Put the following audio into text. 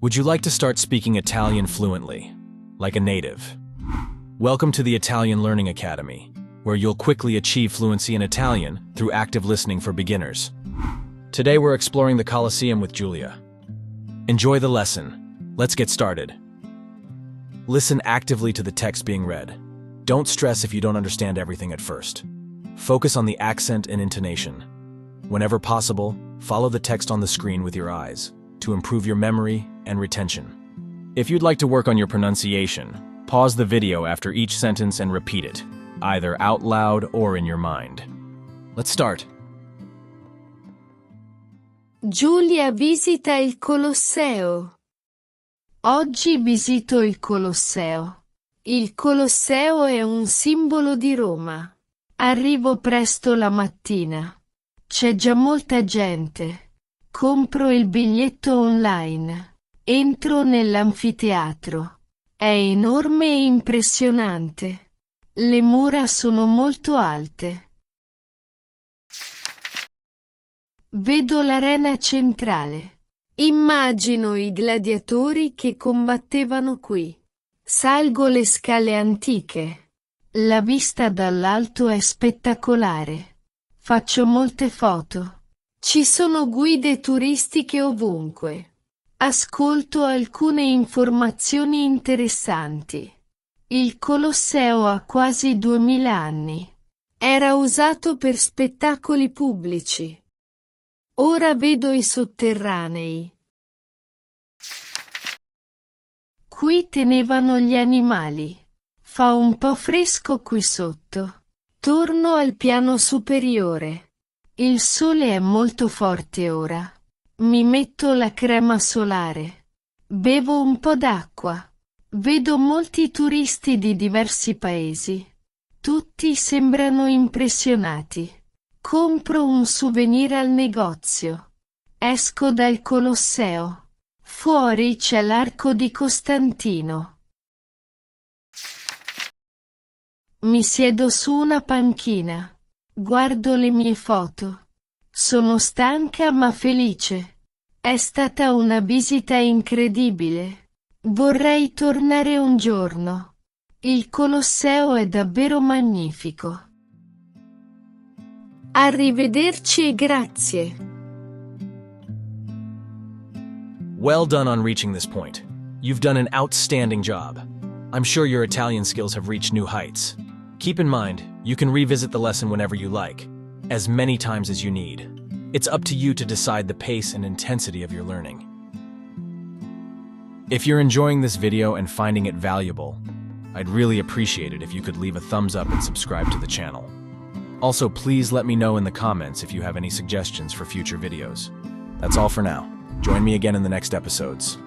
Would you like to start speaking Italian fluently, like a native? Welcome to the Italian Learning Academy, where you'll quickly achieve fluency in Italian through active listening for beginners. Today we're exploring the Colosseum with Giulia. Enjoy the lesson. Let's get started. Listen actively to the text being read. Don't stress if you don't understand everything at first. Focus on the accent and intonation. Whenever possible, follow the text on the screen with your eyes to improve your memory and retention. If you'd like to work on your pronunciation, pause the video after each sentence and repeat it, either out loud or in your mind. Let's start. Giulia visita il Colosseo. Oggi visito il Colosseo. Il Colosseo è un simbolo di Roma. Arrivo presto la mattina. C'è già molta gente. Compro il biglietto online. Entro nell'anfiteatro. È enorme e impressionante. Le mura sono molto alte. Vedo l'arena centrale. Immagino i gladiatori che combattevano qui. Salgo le scale antiche. La vista dall'alto è spettacolare. Faccio molte foto. Ci sono guide turistiche ovunque. Ascolto alcune informazioni interessanti. Il Colosseo ha quasi 2000 anni. Era usato per spettacoli pubblici. Ora vedo i sotterranei. Qui tenevano gli animali. Fa un po' fresco qui sotto. Torno al piano superiore. Il sole è molto forte ora. Mi metto la crema solare. Bevo un po' d'acqua. Vedo molti turisti di diversi paesi. Tutti sembrano impressionati. Compro un souvenir al negozio. Esco dal Colosseo. Fuori c'è l'Arco di Costantino. Mi siedo su una panchina. Guardo le mie foto. Sono stanca ma felice. È stata una visita incredibile. Vorrei tornare un giorno. Il Colosseo è davvero magnifico. Arrivederci e grazie. Well done on reaching this point. You've done an outstanding job. I'm sure your Italian skills have reached new heights. Keep in mind, you can revisit the lesson whenever you like, as many times as you need. It's up to you to decide the pace and intensity of your learning. If you're enjoying this video and finding it valuable, I'd really appreciate it if you could leave a thumbs up and subscribe to the channel. Also, please let me know in the comments if you have any suggestions for future videos. That's all for now. Join me again in the next episodes.